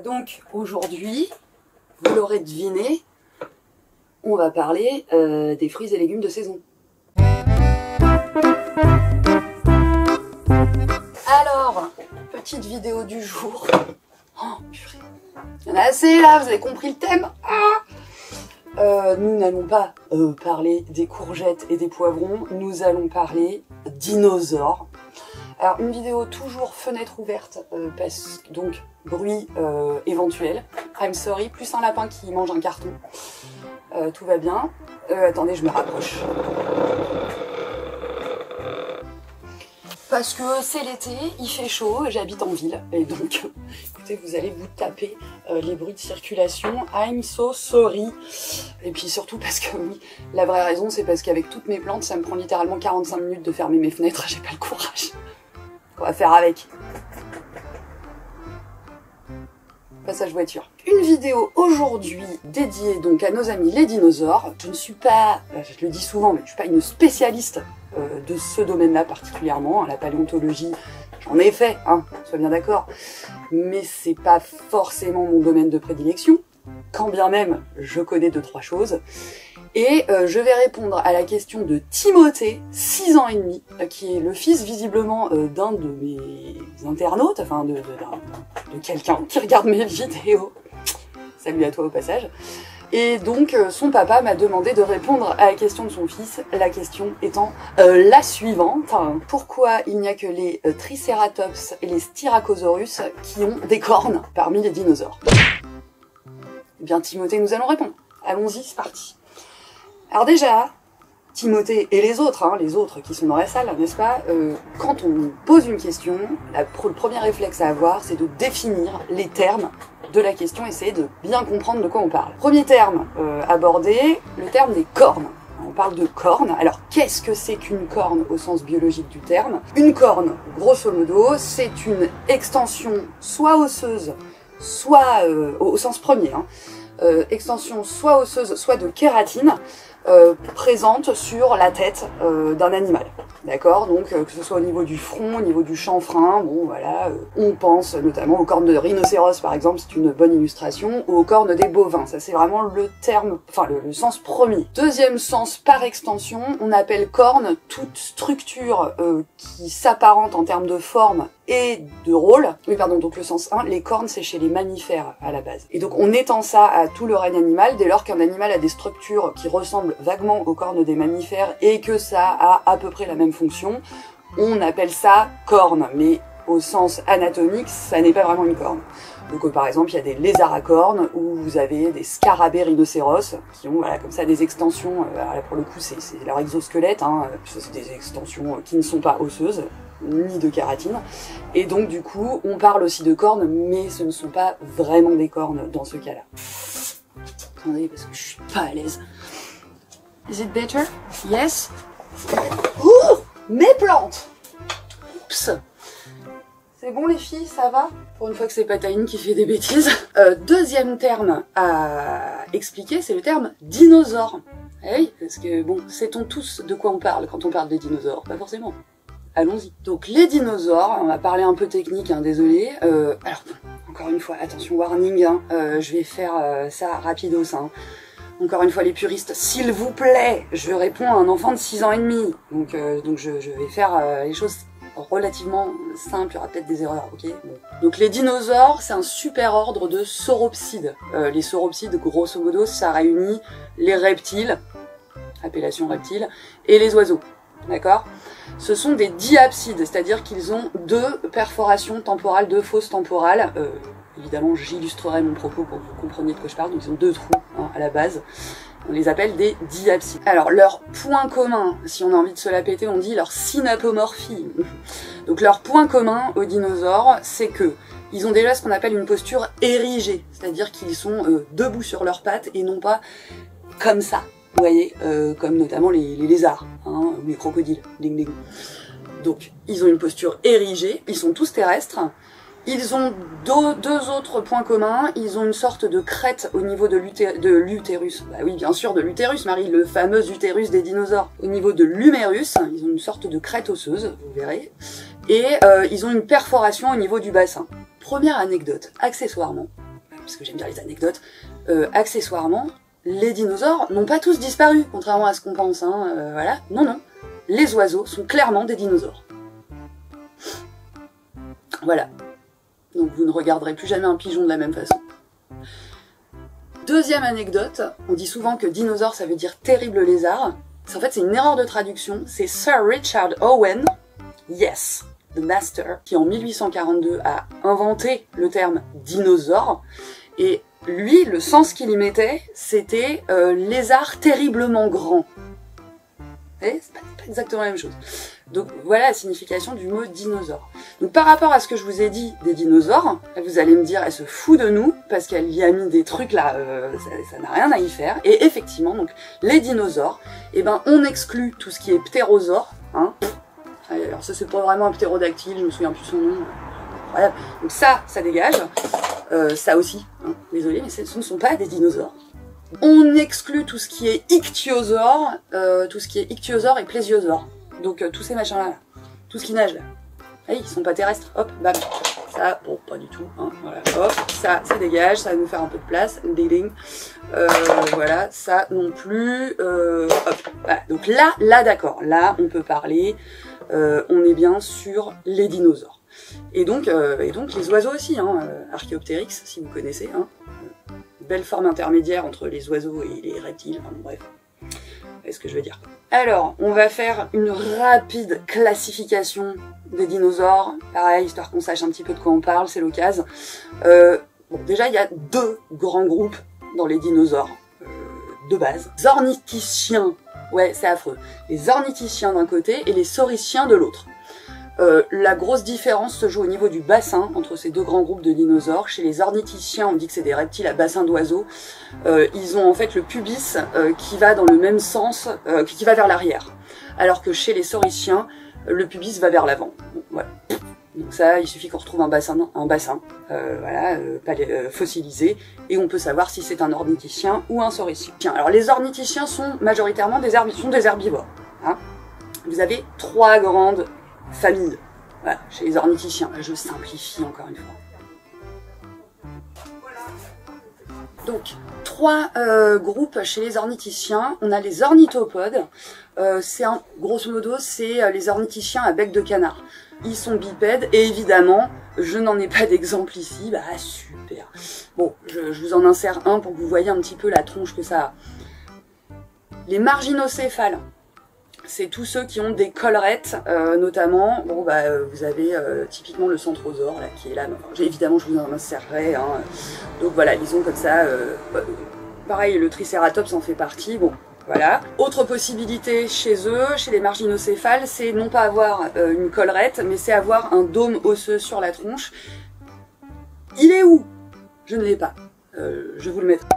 Donc aujourd'hui, vous l'aurez deviné, on va parler des fruits et légumes de saison. Alors, petite vidéo du jour. Oh purée, il y en a assez là, vous avez compris le thème. Nous n'allons pas parler des courgettes et des poivrons, nous allons parler dinosaures. Alors une vidéo toujours fenêtre ouverte, donc bruit éventuel. I'm sorry, plus un lapin qui mange un carton. Tout va bien. Attendez, je me rapproche. Parce que c'est l'été, il fait chaud, j'habite en ville. Et donc, écoutez, vous allez vous taper les bruits de circulation. I'm so sorry. Et puis surtout parce que oui, la vraie raison, c'est parce qu'avec toutes mes plantes, ça me prend littéralement 45 minutes de fermer mes fenêtres. J'ai pas le courage. On va faire avec. Passage voiture. Une vidéo aujourd'hui dédiée donc à nos amis les dinosaures. Je ne suis pas, je le dis souvent, mais je suis pas une spécialiste de ce domaine-là particulièrement. La paléontologie, j'en ai fait, hein, sois bien d'accord. Mais c'est pas forcément mon domaine de prédilection. Quand bien même, je connais 2-3 choses. Et je vais répondre à la question de Timothée, 6 ans et demi, qui est le fils visiblement d'un de mes internautes, enfin de quelqu'un qui regarde mes vidéos. Salut à toi au passage. Et donc son papa m'a demandé de répondre à la question de son fils, la question étant la suivante. Pourquoi il n'y a que les Triceratops et les Styracosaurus qui ont des cornes parmi les dinosaures? Eh bien Timothée, nous allons répondre. Allons-y, c'est parti. Alors déjà, Timothée et les autres qui sont dans la salle, n'est-ce pas, quand on pose une question, le premier réflexe à avoir, c'est de définir les termes de la question, essayer de bien comprendre de quoi on parle. Premier terme abordé, le terme des cornes. On parle de cornes. Alors, qu'est-ce que c'est qu'une corne au sens biologique du terme? Une corne, grosso modo, c'est une extension soit osseuse, soit au sens premier, extension soit osseuse, soit de kératine, présente sur la tête d'un animal. D'accord? Donc que ce soit au niveau du front, au niveau du chanfrein, bon voilà, on pense notamment aux cornes de rhinocéros par exemple, c'est une bonne illustration, ou aux cornes des bovins. Ça c'est vraiment le terme, enfin le sens premier. Deuxième sens par extension, on appelle corne toute structure qui s'apparente en termes de forme et de rôle. Oui pardon, donc le sens 1, les cornes c'est chez les mammifères à la base. Et donc on étend ça à tout le règne animal, dès lors qu'un animal a des structures qui ressemblent vaguement aux cornes des mammifères et que ça a à peu près la même fonction, on appelle ça corne, mais au sens anatomique, ça n'est pas vraiment une corne. Donc par exemple, il y a des lézards à cornes, ou vous avez des scarabées rhinocéros, qui ont voilà, comme ça des extensions, là, pour le coup c'est leur exosquelette, c'est des extensions qui ne sont pas osseuses, ni de kératine, et donc du coup, on parle aussi de cornes, mais ce ne sont pas vraiment des cornes dans ce cas-là. Attendez, parce que je suis pas à l'aise. Is it better? Yes? Ouh! Mes plantes! Oups! C'est bon les filles, ça va? Pour une fois que c'est pas Taïne qui fait des bêtises. Deuxième terme à expliquer, c'est le terme dinosaure. Eh oui, parce que bon, sait-on tous de quoi on parle quand on parle des dinosaures? Pas forcément. Allons-y. Donc les dinosaures, on va parler un peu technique, désolé. Alors, encore une fois, attention, warning, je vais faire ça rapidos. Encore une fois, les puristes, s'il vous plaît, je réponds à un enfant de 6 ans et demi. Donc je vais faire les choses relativement simples, il y aura peut-être des erreurs, ok bon. Donc les dinosaures, c'est un super ordre de sauropsides. Les sauropsides, grosso modo, ça réunit les reptiles, appellation reptile, et les oiseaux, d'accord? Ce sont des diapsides, c'est-à-dire qu'ils ont 2 perforations temporales, 2 fosses temporales. Évidemment, j'illustrerai mon propos pour que vous compreniez de quoi je parle. Donc ils ont 2 trous à la base. On les appelle des diapsides. Alors leur point commun, si on a envie de se la péter, on dit leur synapomorphie. Donc leur point commun aux dinosaures, c'est que ils ont déjà ce qu'on appelle une posture érigée, c'est-à-dire qu'ils sont debout sur leurs pattes et non pas comme ça. Vous voyez, comme notamment les lézards, ou les crocodiles. Ding ding. Donc ils ont une posture érigée, ils sont tous terrestres. Ils ont 2 autres points communs, ils ont une sorte de crête au niveau de l'utérus. Bah oui, bien sûr, de l'utérus, Marie, le fameux utérus des dinosaures. Au niveau de l'humérus, ils ont une sorte de crête osseuse, vous verrez. Et ils ont une perforation au niveau du bassin. Première anecdote, accessoirement, parce que j'aime bien les anecdotes, accessoirement, les dinosaures n'ont pas tous disparu, contrairement à ce qu'on pense, hein, voilà. Non, non, les oiseaux sont clairement des dinosaures. Voilà. Donc vous ne regarderez plus jamais un pigeon de la même façon. Deuxième anecdote, on dit souvent que dinosaure ça veut dire terrible lézard. En fait c'est une erreur de traduction, c'est Sir Richard Owen, yes, the master, qui en 1842 a inventé le terme dinosaure, et lui, le sens qu'il y mettait, c'était lézard terriblement grand. Et c'est pas exactement la même chose. Donc voilà la signification du mot dinosaure. Donc par rapport à ce que je vous ai dit des dinosaures, vous allez me dire elle se fout de nous parce qu'elle y a mis des trucs là, ça n'a rien à y faire. Et effectivement, donc les dinosaures, eh ben on exclut tout ce qui est ptérosaure. Hein. Alors ça c'est pas vraiment un ptérodactyle, je me souviens plus son nom. Voilà. Donc ça dégage. Ça aussi, hein. Désolé, mais ce ne sont pas des dinosaures. On exclut tout ce qui est ichthyosaure, et plésiosaure. Donc tous ces machins-là, tout ce qui nage là. Ah, ils sont pas terrestres, hop, bam. Ça, bon, pas du tout, hein, voilà, hop, ça dégage, ça va nous faire un peu de place, ding. Voilà, ça non plus, hop. Voilà. Donc là d'accord, là on peut parler, on est bien sur les dinosaures. Et donc les oiseaux aussi, hein, Archaeopteryx, si vous connaissez, hein, belle forme intermédiaire entre les oiseaux et les reptiles, enfin, bref. Vous voyez ce que je veux dire. Alors, on va faire une rapide classification des dinosaures. Pareil, histoire qu'on sache un petit peu de quoi on parle, c'est l'occasion. Bon, déjà, il y a deux grands groupes dans les dinosaures, de base. Les ornithischiens, ouais, c'est affreux. Les ornithischiens d'un côté et les sauristiens de l'autre. La grosse différence se joue au niveau du bassin entre ces deux grands groupes de dinosaures. Chez les ornithischiens, on dit que c'est des reptiles à bassin d'oiseaux. Ils ont en fait le pubis qui va dans le même sens, qui va vers l'arrière. Alors que chez les sauristiens, le pubis va vers l'avant. Bon, voilà. Donc ça, il suffit qu'on retrouve un bassin voilà, fossilisé, et on peut savoir si c'est un ornithischien ou un sauristien. Alors les ornithischiens sont majoritairement des herbivores. Hein. Vous avez trois grandes famille, voilà, chez les ornithischiens. Je simplifie encore une fois. Donc, trois groupes chez les ornithischiens. On a les ornithopodes. Grosso modo, c'est les ornithischiens à bec de canard. Ils sont bipèdes et évidemment, je n'en ai pas d'exemple ici. Bah super. Bon, je vous en insère un pour que vous voyez un petit peu la tronche que ça a. Les marginocéphales. C'est tous ceux qui ont des collerettes, notamment. Bon, bah, vous avez typiquement le centrosaure là, qui est là. Enfin, évidemment, je vous en insérerai. Hein. Donc voilà, ils ont comme ça. Pareil, le tricératops en fait partie. Bon, voilà. Autre possibilité chez eux, chez les marginocéphales, c'est non pas avoir une collerette, mais c'est avoir un dôme osseux sur la tronche. Il est où? Je ne l'ai pas. Je vous le mettrai.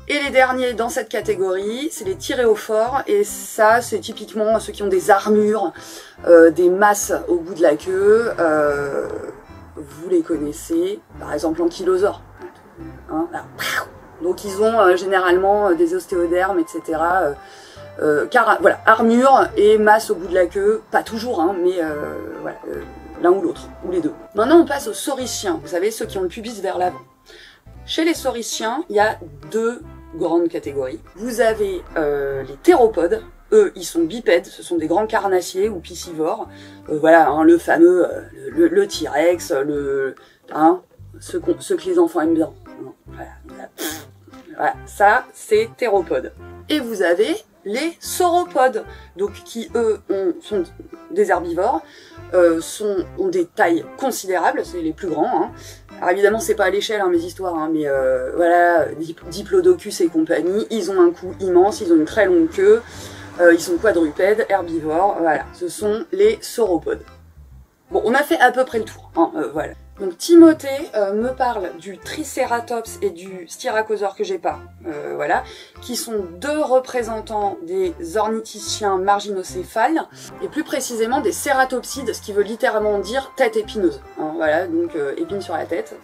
Et les derniers dans cette catégorie, c'est les thyréophores, et ça c'est typiquement ceux qui ont des armures, des masses au bout de la queue, vous les connaissez, par exemple l'ankylosaure. Hein, donc ils ont généralement des ostéodermes, etc. Voilà, armure et masse au bout de la queue, pas toujours, hein, mais voilà, l'un ou l'autre, ou les deux. Maintenant on passe aux sauristiens, vous savez, ceux qui ont le pubis vers l'avant. Chez les sauristiens, il y a deux grandes catégories. Vous avez les théropodes, eux ils sont bipèdes, ce sont des grands carnassiers ou piscivores. Voilà, hein, le fameux, le T-Rex, hein, ceux que les enfants aiment bien. Voilà, ça c'est théropodes. Et vous avez les sauropodes, donc qui eux sont des herbivores, ont des tailles considérables, c'est les plus grands. Hein. Alors évidemment c'est pas à l'échelle hein, mes histoires, hein, mais voilà, Diplodocus et compagnie, ils ont un cou immense, ils ont une très longue queue, ils sont quadrupèdes, herbivores, voilà, ce sont les sauropodes. Bon, on a fait à peu près le tour, hein, voilà. Donc Timothée me parle du Tricératops et du Styracosaure que j'ai pas, voilà, qui sont deux représentants des ornithischiens marginocéphales, et plus précisément des cératopsides, ce qui veut littéralement dire tête épineuse. Hein, voilà, donc épine sur la tête.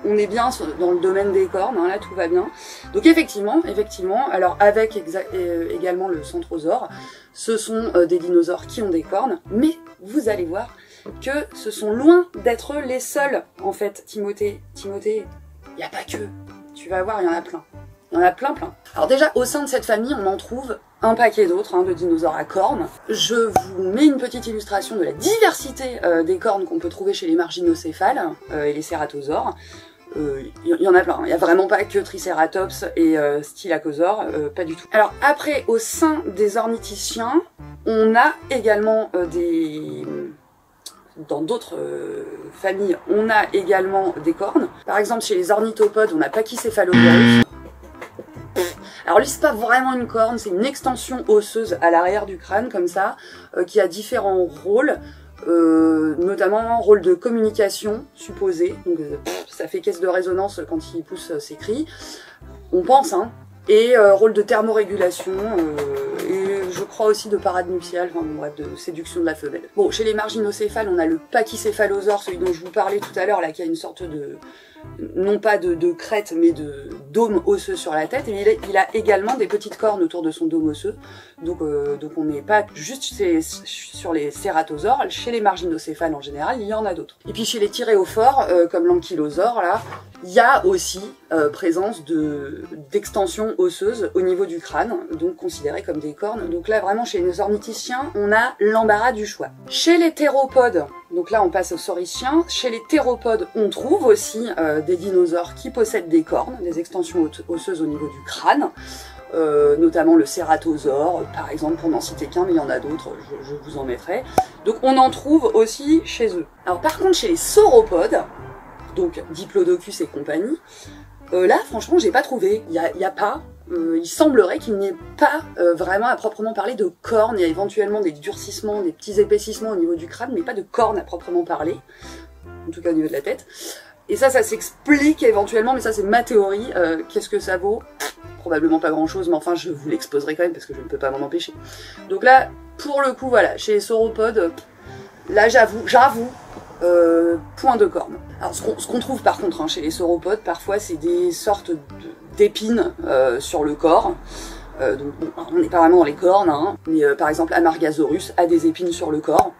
On est bien dans le domaine des cornes, hein, là tout va bien. Donc effectivement, alors avec également le centrosaure, ce sont des dinosaures qui ont des cornes, mais vous allez voir que ce sont loin d'être les seuls, en fait, Timothée, il n'y a pas que. Tu vas voir, il y en a plein. Il y en a plein. Alors déjà, au sein de cette famille, on en trouve un paquet d'autres, hein, de dinosaures à cornes. Je vous mets une petite illustration de la diversité des cornes qu'on peut trouver chez les marginocéphales et les cératosaures. Il y en a plein, il n'y a vraiment pas que Triceratops et Stylacosaure, pas du tout. Alors après, au sein des ornithischiens, on a également dans d'autres familles, on a également des cornes. Par exemple, chez les ornithopodes, on a Pachycéphalosaurus. Alors lui, c'est pas vraiment une corne, c'est une extension osseuse à l'arrière du crâne, comme ça, qui a différents rôles, notamment un rôle de communication supposé. Donc ça fait caisse de résonance quand il pousse ses cris, on pense, hein. Et rôle de thermorégulation, et je crois aussi de parade nuptiale, enfin bref, de séduction de la femelle. Bon, chez les marginocéphales, on a le pachycéphalosaure, celui dont je vous parlais tout à l'heure, là, qui a une sorte de... non pas de crête, mais de dôme osseux sur la tête, et il a également des petites cornes autour de son dôme osseux, donc on n'est pas juste sur les cératosaures, chez les marginocéphales en général, il y en a d'autres. Et puis chez les thyréophores, comme l'ankylosaure, là, il y a aussi présence d'extensions osseuses au niveau du crâne, donc considérées comme des cornes. Donc là, vraiment, chez les ornithischiens, on a l'embarras du choix. Chez les théropodes, donc là on passe aux saurischiens, chez les théropodes, on trouve aussi des dinosaures qui possèdent des cornes, des extensions osseuses au niveau du crâne, notamment le cératosaure, par exemple, pour n'en citer qu'un, mais il y en a d'autres, je vous en mettrai. Donc on en trouve aussi chez eux. Alors par contre, chez les sauropodes, donc Diplodocus et compagnie, là franchement j'ai pas trouvé, il y a pas, il semblerait qu'il n'y ait pas vraiment à proprement parler de cornes. Il y a éventuellement des durcissements, des petits épaississements au niveau du crâne, mais pas de cornes à proprement parler, en tout cas au niveau de la tête. Et ça s'explique éventuellement, mais ça c'est ma théorie. Qu'est-ce que ça vaut? Probablement pas grand chose, mais enfin je vous l'exposerai quand même parce que je ne peux pas m'en empêcher. Donc là, pour le coup, voilà, chez les sauropodes, là j'avoue, point de cornes. Alors ce qu'on trouve par contre, hein, chez les sauropodes, parfois c'est des sortes d'épines sur le corps. Donc bon, on n'est pas vraiment dans les cornes, hein, mais par exemple Amargasaurus a des épines sur le corps.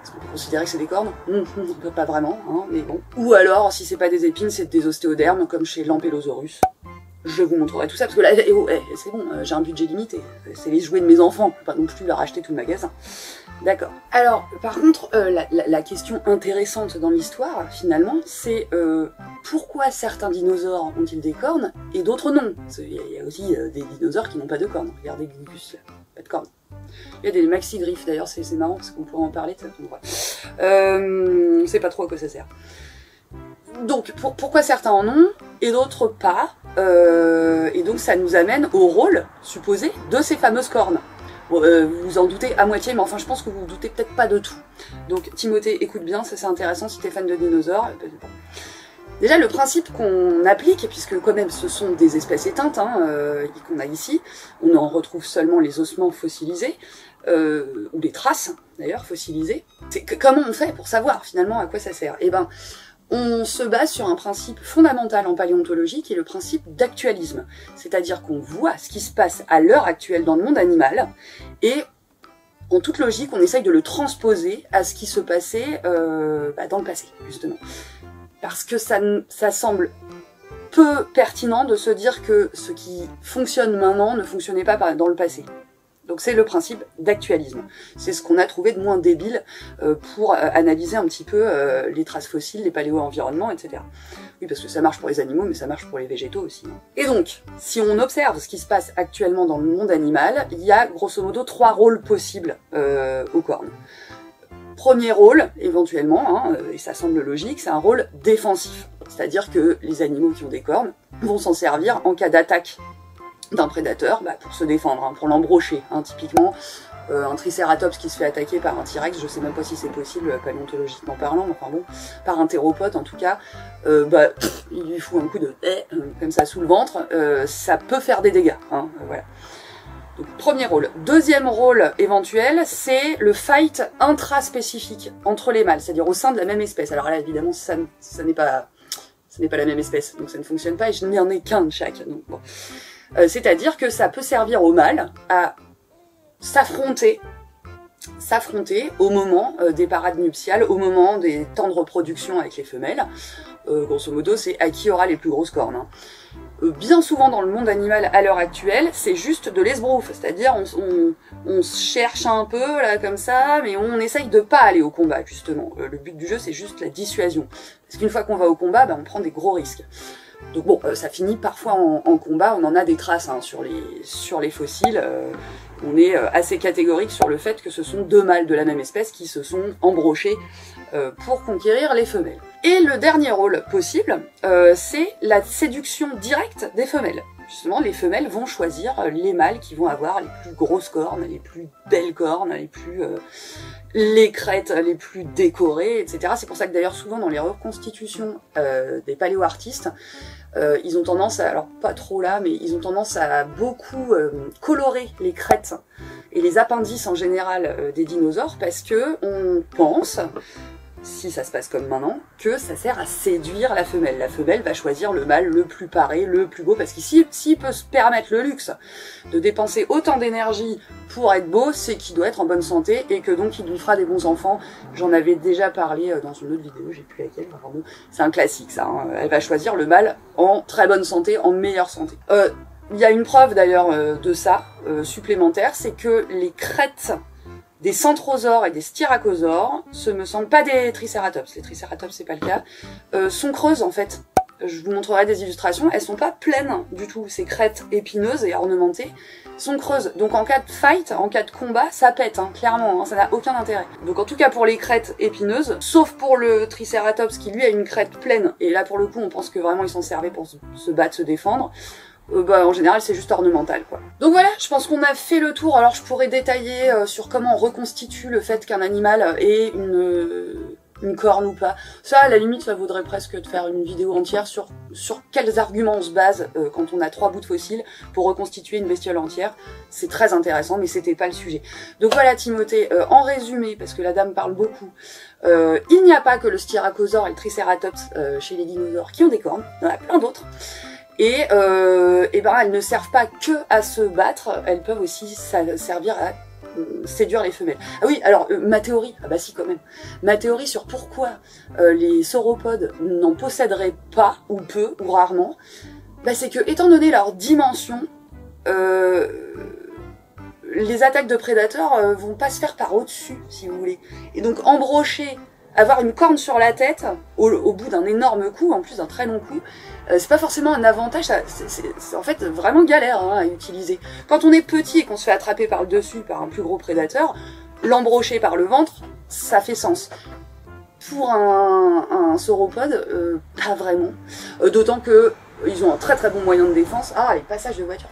Est-ce qu'on peut considérer que c'est des cornes? Pas vraiment, hein, mais bon. Ou alors, si c'est pas des épines, c'est des ostéodermes, comme chez l'Ampélosaurus. Je vous montrerai tout ça, parce que là, c'est bon, j'ai un budget limité. C'est les jouets de mes enfants, je peux pas non plus leur acheter tout le magasin. D'accord. Alors, par contre, la question intéressante dans l'histoire, finalement, c'est pourquoi certains dinosaures ont-ils des cornes et d'autres non? Il y a aussi des dinosaures qui n'ont pas de cornes. Regardez Glicus, pas de cornes. Il y a des maxigriffes, d'ailleurs, c'est marrant, parce qu'on pourrait en parler de ça. On sait pas trop à quoi ça sert. Donc, pourquoi certains en ont et d'autres pas, et donc ça nous amène au rôle supposé de ces fameuses cornes. Bon, vous vous en doutez à moitié, mais enfin je pense que vous vous doutez peut-être pas de tout. Donc Timothée, écoute bien, ça c'est intéressant si t'es fan de dinosaures. Déjà le principe qu'on applique, puisque quand même ce sont des espèces éteintes hein, qu'on a ici, on en retrouve seulement les ossements fossilisés, ou les traces d'ailleurs fossilisées. Comment on fait pour savoir finalement à quoi ça sert? Eh ben, on se base sur un principe fondamental en paléontologie qui est le principe d'actualisme. C'est-à-dire qu'on voit ce qui se passe à l'heure actuelle dans le monde animal et en toute logique, on essaye de le transposer à ce qui se passait dans le passé, justement. Parce que ça semble peu pertinent de se dire que ce qui fonctionne maintenant ne fonctionnait pas dans le passé. Donc c'est le principe d'actualisme. C'est ce qu'on a trouvé de moins débile pour analyser un petit peu les traces fossiles, les paléo-environnements, etc. Oui, parce que ça marche pour les animaux, mais ça marche pour les végétaux aussi. Et donc, si on observe ce qui se passe actuellement dans le monde animal, il y a grosso modo 3 rôles possibles aux cornes. Premier rôle, éventuellement, hein, et ça semble logique, c'est un rôle défensif. C'est-à-dire que les animaux qui ont des cornes vont s'en servir en cas d'attaque d'un prédateur pour se défendre, hein, pour l'embrocher. Hein, typiquement, un tricératops qui se fait attaquer par un T-Rex, je sais même pas si c'est possible paléontologiquement parlant, mais enfin bon, par un théropode en tout cas, il lui fout un coup de comme ça sous le ventre, ça peut faire des dégâts. Hein, voilà. Donc, premier rôle. Deuxième rôle éventuel, c'est le fight intraspécifique entre les mâles, c'est-à-dire au sein de la même espèce. Alors là, évidemment, ça n'est pas la même espèce, donc ça ne fonctionne pas, et je n'en ai qu'un de chaque. Donc, bon. C'est-à-dire que ça peut servir aux mâles à s'affronter s'affronter au moment des parades nuptiales, au moment des temps de reproduction avec les femelles. Grosso modo, c'est à qui aura les plus grosses cornes. Hein. Bien souvent dans le monde animal à l'heure actuelle, c'est juste de l'esbrouf, c'est-à-dire on se cherche un peu là comme ça, mais on essaye de pas aller au combat justement. Le but du jeu c'est juste la dissuasion, parce qu'une fois qu'on va au combat, on prend des gros risques. Donc bon, ça finit parfois en combat, on en a des traces hein, sur les fossiles. On est assez catégorique sur le fait que ce sont deux mâles de la même espèce qui se sont embrochés pour conquérir les femelles. Et le dernier rôle possible, c'est la séduction directe des femelles. Justement, les femelles vont choisir les mâles qui vont avoir les plus grosses cornes, les plus belles cornes, les crêtes les plus décorées, etc. C'est pour ça que d'ailleurs souvent dans les reconstitutions des paléo-artistes, ils ont tendance à, alors pas trop là, mais ils ont tendance à beaucoup colorer les crêtes et les appendices en général des dinosaures parce que on pense, si ça se passe comme maintenant, que ça sert à séduire la femelle. La femelle va choisir le mâle le plus paré, le plus beau, parce qu'ici, s'il peut se permettre le luxe de dépenser autant d'énergie pour être beau, c'est qu'il doit être en bonne santé et que donc il lui fera des bons enfants. J'en avais déjà parlé dans une autre vidéo, j'ai plus laquelle, pardon. C'est un classique ça, hein. Elle va choisir le mâle en très bonne santé, en meilleure santé. Il y a une preuve d'ailleurs de ça, supplémentaire, c'est que les crêtes des centrosaures et des styracosaures, ce me semble pas des tricératops, les tricératops c'est pas le cas, sont creuses en fait. Je vous montrerai des illustrations, elles sont pas pleines du tout, ces crêtes épineuses et ornementées sont creuses. Donc en cas de fight, en cas de combat, ça pète, hein, clairement, hein, ça n'a aucun intérêt. Donc en tout cas pour les crêtes épineuses, sauf pour le tricératops qui lui a une crête pleine, et là pour le coup on pense que vraiment ils s'en servaient pour se battre, se défendre. En général c'est juste ornemental quoi. Donc voilà, je pense qu'on a fait le tour. Alors je pourrais détailler sur comment on reconstitue le fait qu'un animal ait une corne ou pas. Ça à la limite ça vaudrait presque de faire une vidéo entière sur quels arguments on se base quand on a 3 bouts de fossiles pour reconstituer une bestiole entière. C'est très intéressant mais c'était pas le sujet. Donc voilà Timothée, en résumé, parce que la dame parle beaucoup, il n'y a pas que le styracosaure et le tricératops chez les dinosaures qui ont des cornes, il y en a plein d'autres. Et elles ne servent pas que à se battre, elles peuvent aussi servir à séduire les femelles. Ah oui, alors ma théorie, ah bah si quand même, ma théorie sur pourquoi les sauropodes n'en posséderaient pas, ou peu, ou rarement, bah c'est que étant donné leur dimension, les attaques de prédateurs vont pas se faire par au-dessus, si vous voulez. Et donc embrocher, avoir une corne sur la tête, au bout d'un énorme coup, en plus d'un très long coup, c'est pas forcément un avantage, c'est en fait vraiment galère hein, à utiliser. Quand on est petit et qu'on se fait attraper par le dessus par un plus gros prédateur, l'embrocher par le ventre, ça fait sens. Pour un sauropode, pas vraiment. D'autant que ils ont un très très bon moyen de défense. Ah, les passages de voiture.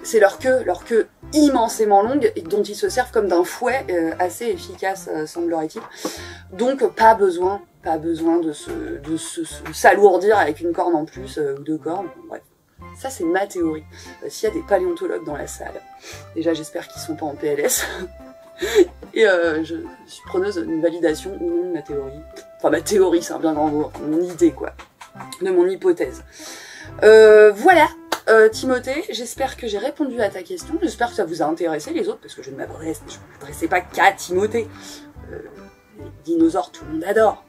C'est leur queue immensément longue et dont ils se servent comme d'un fouet assez efficace, semblerait-il. Donc pas besoin de se s'alourdir avec une corne en plus ou 2 cornes. Bref. Ça c'est ma théorie. S'il y a des paléontologues dans la salle, déjà j'espère qu'ils sont pas en PLS. Et je suis preneuse d'une validation ou non de ma théorie. Enfin ma théorie c'est un bien grand mot, mon idée quoi. De mon hypothèse. Voilà, Timothée, j'espère que j'ai répondu à ta question, j'espère que ça vous a intéressé les autres, parce que je ne m'adressais pas qu'à Timothée. Les dinosaures, tout le monde adore.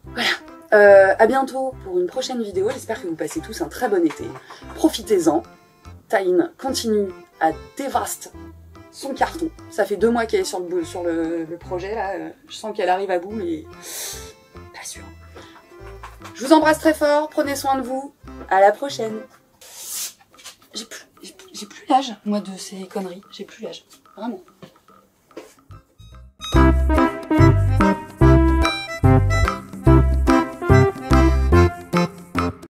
Voilà, à bientôt pour une prochaine vidéo, j'espère que vous passez tous un très bon été. Profitez-en, Taïn continue à dévaster son carton. Ça fait 2 mois qu'elle est sur le projet, là, je sens qu'elle arrive à bout, mais pas sûr. Je vous embrasse très fort, prenez soin de vous, à la prochaine. J'ai plus l'âge, moi, de ces conneries, j'ai plus l'âge, vraiment.